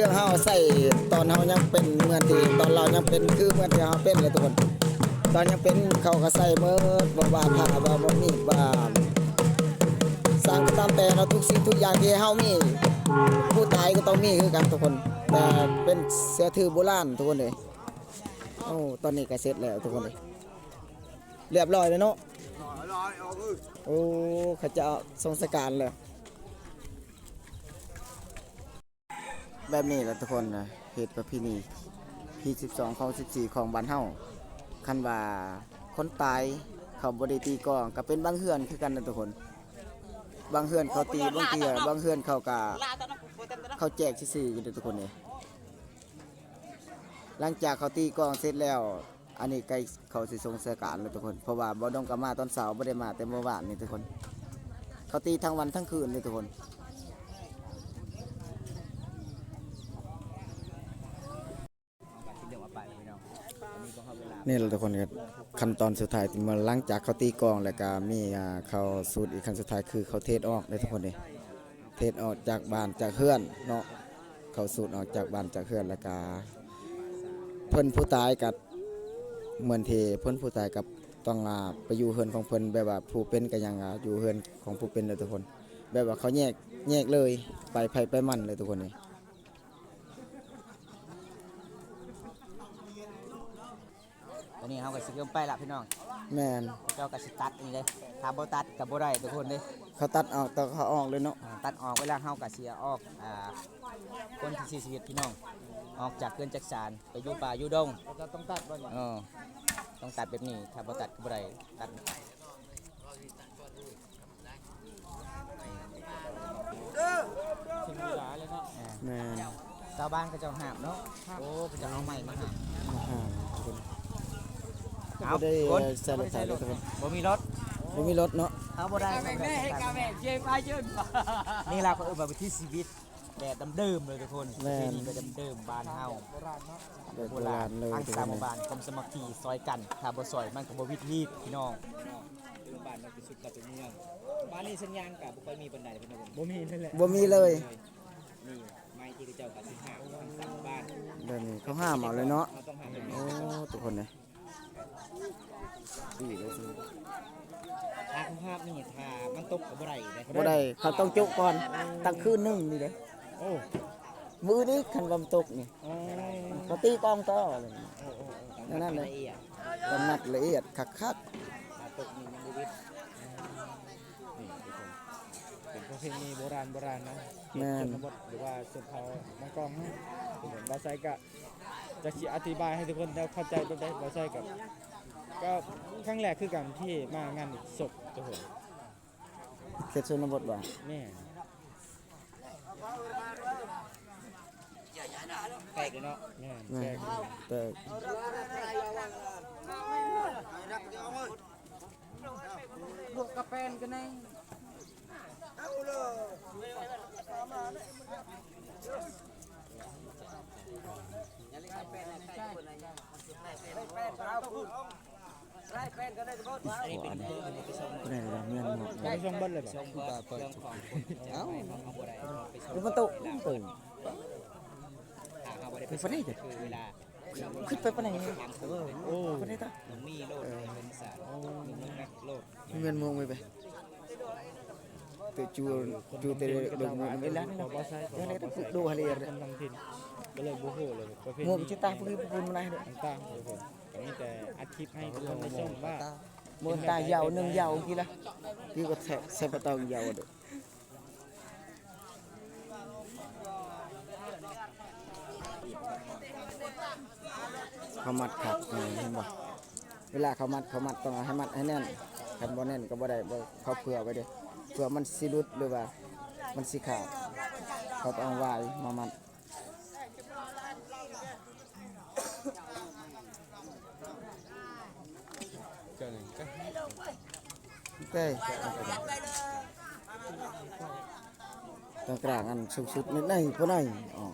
รื่องเฮาใส่ตอนเฮายังเป็นเหมือนที่ตอนเรายังเป็นคือเหมือนที่เฮาเป็นเลยทุกคนตอนยังเป็นเขาก็ใส่เมื่อบ่ว่าผ้าบ่มีดบ่สร้างก็ตามแต่เราทุกสิ่งทุกอย่างที่เฮามีผู้ตายก็ต้องมีคือกันทุกคนแต่เป็นเสือถือโบราณทุกคนเลยโอ้ตอนนี้ก็เสร็จแล้วทุกคนเลยเรียบร้อยเลยเนาะโอ้เขาจะทรงสการเลยแบบนี้แหละทุกคนนะเหตุประเพณีที่12ของ14ของบ้านเฮาคันว่าคนตายเขาบ่ได้ตีกลองก็เป็นบางเฮือนคือกันนะทุกคนบางเฮือนเขาตีบางเทื่อบางเฮือนเขาก็เขาแจกซื่อๆอยู่เด้อทุกคนนี่หลังจากเขาตีกลองเสร็จแล้วอันนี้ใกล้เขาสิทรงสการแล้วทุกคนเพราะว่าบ่ดงก็มาตอนเช้าบ่ได้มาแต่เมื่อวานนี่ทุกคนเขาตีทั้งวันทั้งคืนเลยทุกคนนี่แหละทุกคนครับขั้นตอนสุดท้ายที่มาหลังจากเขาตีกลองแล้วก็มีเขาสูตรอีกขั้นสุดท้ายคือเขาเทศออกเลยทุกคนนี่เทศออกจากบ้านจากเฮือนเนาะเขาสูตรออกจากบ้านจากเฮือนแล้วก็เพิ่นผู้ตายกับเหมือนเทเพิ่นผู้ตายกับต้องไปอยู่เฮือนของเพิ่นแบบว่าผู้เป็นก็ยังอยู่เฮือนของผู้เป็นเลยทุกคนแบบว่าเขาแยกเลยไปไผไปมันเลยทุกคนนี่ตอนนี้เขาก็สิเริ่มไปละพี่น้องแม่นเจ้าก็สิตัดนี่เลยถ้าบ่ตัดก็บ่ได้ทุกคนเด้เขาตัดออกแต่เขาออกเลยเนาะตัดออกเวลาเฮาก็สิออกคนที่เสียชีวิตพี่น้องออกจากเรือนจักสานไปอยู่ป่าอยู่ดงต้องตัดบ่เนี่ยต้องตัดแบบนี้ถ้าบ่ตัดก็บ่ได้ตัดถึงเวลาเลยเนาะแม่นชาวบ้านก็จะหาบเนาะโอ้ก็จะเอาใหม่มาหาบเอาได้ใส่รถไถเลยทุกคนบ่มีรถเนาะเอาบ่ได้นี่ล่ะก็แบบวิถีชีวิตแบบเดิมเลยทุกคนนี่ก็เดิมบ้านเฮาโบราณเลยทางสามบ้านความสมัครที่ซอยกันถ้าบ่ซอยมันก็บ่วิถีพี่น้องบ้านมันเป็นสุดกับเป็นเมืองบ้านนี้สัญญาณก็บ่ค่อยมีปานใดพี่น้องบ่มีนั่นแหละบ่มีเลยนี่ไม้ที่เจ้าก็สิหาทางสามบ้านเดี๋ยวนี้เขาห้ามเอาเลยเนาะโอ้ทุกคนเนี่ยดีเลยสิถ้าเขาห้ามนี่ถ้ามันตกกับบ่ได้เลยบ่ได้เขาต้องจุก่อนตั้งคืนนึงนี่เด้โอ้มือนี้คันลำตกนี่เขาตีกองต่อเลยนั่นเลยกำนัดละเอียดคักตกนี่ยังบ่วิทนี่เป็นประเพณีโบราณนะแม่นหรือว่าสุดเผามังกรเนาะผมบ่ใส่ก็จะสิอธิบายให้ทุกคนได้เข้าใจได้บ่ใส่ก็ครั้งแรกคือกันที่มางานศพทุกคนเขตชนบทบ่นี่แปลกเนาะแปลกแต่บวกกระแปนกันไงอันนี้เป็นคนไหนล่ะเมียนหมดไปชมบ้านเลยชมบ้านเอ้าดูมันตกตื่นคือฟันนี่เด็ดขึ้นไปปะไหนโอ้ฟันนี่ตามีโลดเป็นสารมีนักโลดเงินมงไปแต่จูเตะดงมันไม่ล้านนะยังไงต้องดูฮาเลียร์ก็เลยโบโหเลยงงจิตตาพวกนี้พูดมาไหนด้วยต่างๆนี่แต่อาชีพให้ทุกคนได้ชมว่ามือตายาวหนึ่งยาวกี่ละกี่ก็ใส่ปะตองยาวเด้อเขามัดขัดเห็นบ่เวลาเขามัดต้องให้มัดให้แน่นคันบ่แน่นก็บ่ได้บ่เขาเผื่อไว้เด้อเผื่อมันสิหลุดหรือว่ามันสิขาดเขาต้องวายมามัดต้องกลางอันสุดๆนิดหน่อยพอหน่อยอ๋อ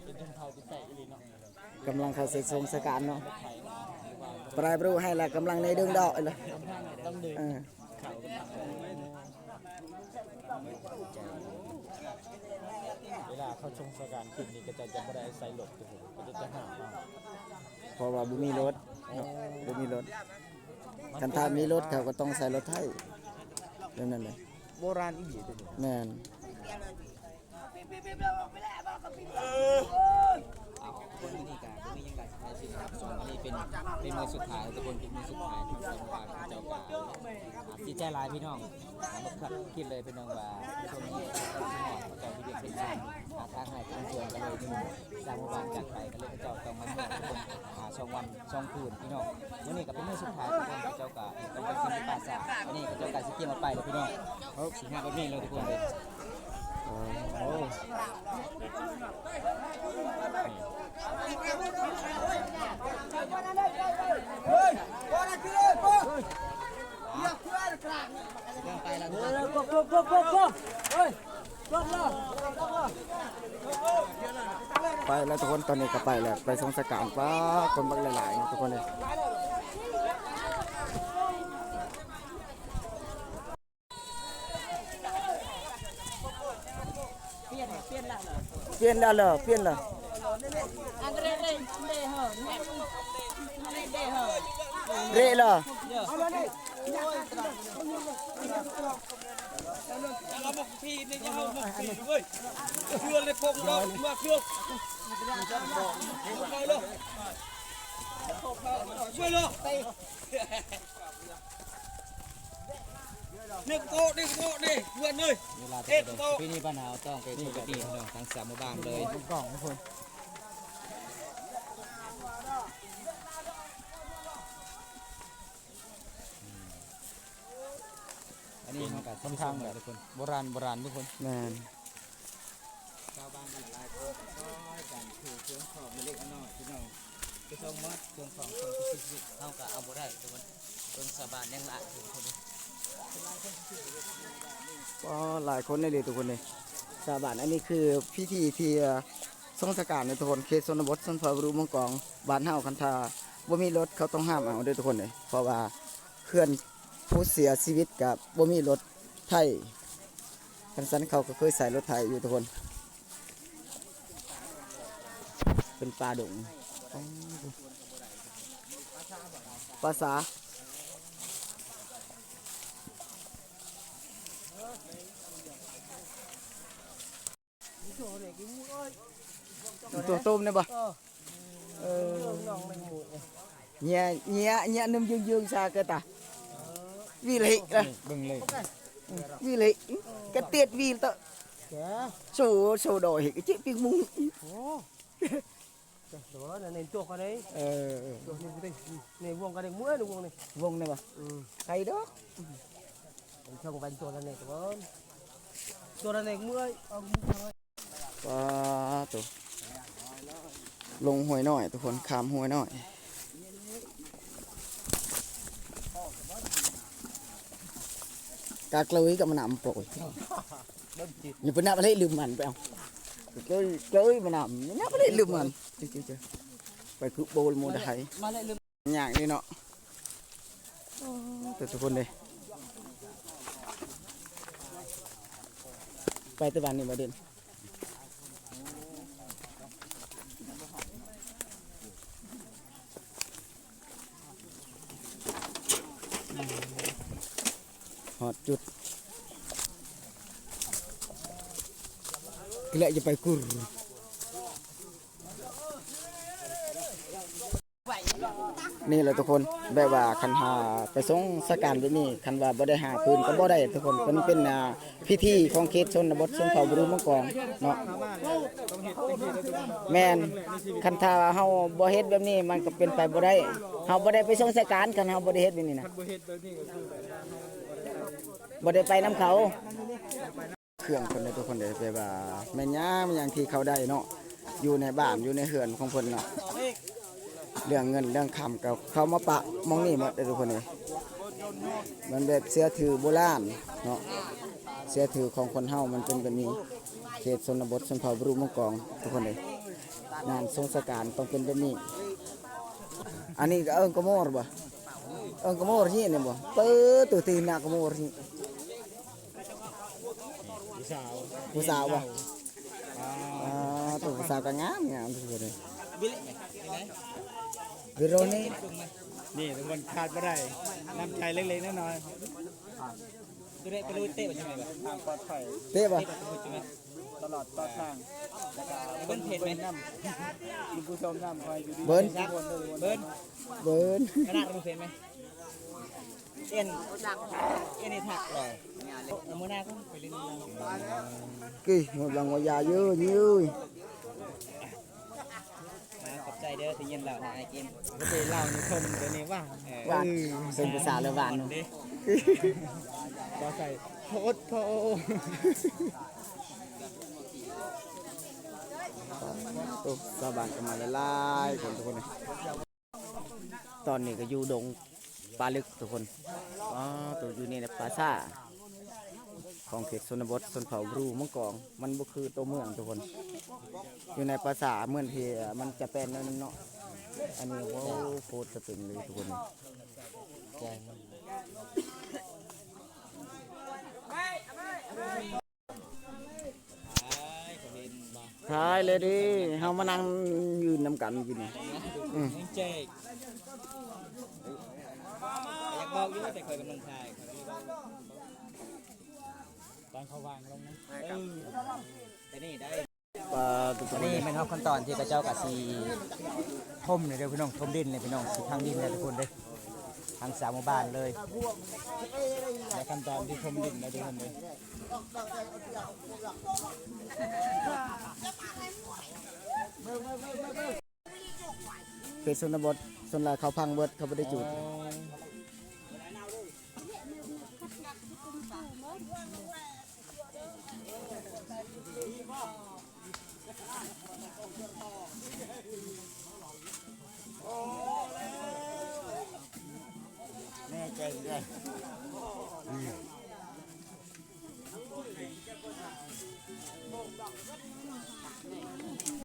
เป็นเผาที่ใส่อีลีเนาะ กำลังเข้าเสกสงสการเนาะปลายบรูให้ละกำลังในดึงดอกเลย ต้องดึง เออ เวลาเขาชงสการขึ้นนี่ก็จะไม่ได้ใส่หลบตัวผมก็จะหาเอา เพราะว่าบุมีรถเนาะบุมีรถคันถ้ามีรถเขาก็ต้องใส่รถไถเรื่องนั้นเลย โบราณอีหลีตัวนี้ แม่น คนนี้กันคนนี้ยังการใช้ชีวิตครับส่วนอันนี้เป็นมือสุดท้ายทุกคนเป็นมือสุดท้ายที่สำคัญเจ้ากาดีใจหลายพี่น้องบักขับคิดเลยพี่น้องว่าช่วงนี้เจ้าที่เรียกเป็นการหาทางให้ทางเชื่อมกันเลยที่สร้างหมู่บ้านจากไปกันเลยเจ้าต้องมาเมื่อทุกคนช่องวันช่องคืนพี่น้องวันนี้ก็เป็นมือสุดท้ายทุกคนเจ้ากาต้องไปกินที่ป่าสาอันนี้ก็เจ้ากาสิเกี่ยวมาไปเลยพี่น้องสีหน้าแบบนี้เลยทุกคนเลย โอ้ ไปแล้ว ไปแล้วทุกคนตอนนี้ก็ไปแล้วไปสงสการป้าคนบักหลายๆเนาะทุกคนเลยเปลี่ยนแล้วเหรอเปลี่ยนแล้วเร่เหรอ พี่นี่จะเอามาพี่ด้วยเชื่อเลยพงเรามาเชื่อช่วยเลยนี่โก้นี่เพื่อนเลยเวลาปีนี้ปัญหาต้องไปช่วยกันพี่น้องทั้งสามหมู่บ้านเลย กล่องทุกคน อันนี้มันกับค่อนข้างแบบทุกคนโบราณทุกคน แม่น ชาวบ้านกันหลายคนก็กันถือเครื่องของเล็กน้อยพี่น้องคือส่งมดเครื่องของคนที่ซื้อเท่ากับเอาบ่ได้ทุกคนเพิ่งสาบานยังละทุกคน ก็หลายคนเลยทุกคนเลยสาบานอันนี้คือพิธีที่สงสการในทุกคนเขตชนบทสันพบรูเมืองกองบ้านเฮาคันธาบ่มีรถเขาต้องห้ามเอาเด้วยทุกคนเลยเพราะว่าเพื่อนผู้เสียชีวิตกับบ่มีรถไถคันสันเขาก็เคยใส่รถไถอยู่ทุกคน เป็นป่าดงภาษาตัวต้มเนี่ยบ่nhẹ nằm dương xa cái ta vì lệ là เบิ่งเลย vì lệ cái tiệt vì tợ sổ đổi cái chuyện tiếng mung เดี๋ยวนะในตัวกันเลยตัวนี้ก็ได้ในวงกันเลยเมื่อในวงนี่ vùng này mà hay đó ช่องเป็นตัวนั้นเองตัวนั้นเองเมื่อเอา có tổ lùng hồi nổi tụi con khám hồi nổi các lưới cái mà nằm bội nhưng bữa nào mà lấy lùm mặn phải không chơi mà nằm nó có lấy lùm mặn chưa phải cứ bồ một đại nhạc đi nọ tụi con đâyไปตะวันนี่มาเด่นหอดจุดกเลยจะไปกุรนี่แหละทุกคนแบบว่าคันหาไปส่งสการแบบนี้คันว่าบ่ได้หาคืนก็บ่ได้ทุกคนเป็นพิธีของเขตชนบทชนเผ่าบรูเมืองกองเนาะแม่นคันถ้าเฮาบ่เฮ็ดแบบนี้มันก็เป็นไปบ่ได้เฮาบ่ได้ไปส่งสการคันเฮาบ่ได้เฮ็ดแบบนี้นะบ่ได้ไปนํเขาเครื่องเพิ่นได้ทุกคนได้แบบว่าแม่นอย่างที่เขาได้เนาะอยู่ในบ้านอยู่ในเฮือนของเพิ่นเนาะเรื่องเงินเรื่องคำกับเขามาปะมองนี่หมดเลยทุกคนเลยมันแบบเสื้อถือโบราณเนาะเสื้อถือของคนเฮามันเป็นแบบนี้เขตชนบทชนเผ่าบรูเมืองกองทุกคนเลย งานสงการต้องเป็นแบบนี้อันนี้ก็เอิ้นกระโมรบ่เอิ้นกระโมรนี่เนี่ยบ่เปิดตัวตีนหน้ากระโมรนี่ ผู้สาว ผู้สาวบ่ อ่า ตัวผู้สาวก็งามทุกคนเลย บิลลี่ไหน วิโรนี่ นี่ทุกคนขาดบ่ได้น้ำใจเล็กๆน้อย ดูได้ก็รู้เตะไปใช่ไหมแบบ ๆทางปลอดภัย เต้บ่ เตะไปใช่ไหม ตลอดต่อทางแล้วก็ เบิ้ลเพจไหม น้ำคุณผู้ชมน้ำคอยอยู่ดี เบิ้ล ทุกคนเลย เบิ้ล เบิ้น ขนาดรู้เพจไหมเอ็นนี่ถักเลยเอามือหน้าก็ไปเล่น กี่หมดลังว่ายาเยอะยืย ขอบใจเด้อที่เย็นเราไอ้กิน ก็ไปเล่าในชมตัวนี้ว่า หวานเป็นภาษาเลยหวานเนาะ ก็ใส่โทษโทษ ตัวชาวบ้านก็มาหลายๆคนทุกคนเลยตอนนี้ก็อยู่ดงปลาลึกทุกคนตัวอยู่นี่นะปลาซ่าของเขตชนบทชนเผ่าบรูมังกองมันบ่คือตัวเมืองทุกคน อยู่ในภาษาเมืองที่มันจะเป็นนั่นเนาะอันนี้โอ้โคตรจะเป็นเลยทุกคนทายเลยดิเฮามานั่งยืนนำกันกินนี่ ยังเจ๊กอยากบอกอยู่แต่เคยกำลังถ่าย ตอนเขาวางลงนะ แต่นี่ได้ ปลาตัว อัน นี้ นี้เป็นขั้นตอนที่กระเจ้ากับสีทมเลยเด้อพี่น้องทมดินเลยพี่น้องสีทางดินเลยทุกคนเด้อทางสามหมู่บ้านเลย ในขั้นตอนที่ชมดินนะทุกคนเลย เขตชนบทส่วนหลายเขาพังเบิดเขาไม่ได้จุด แม่ใจใจ เ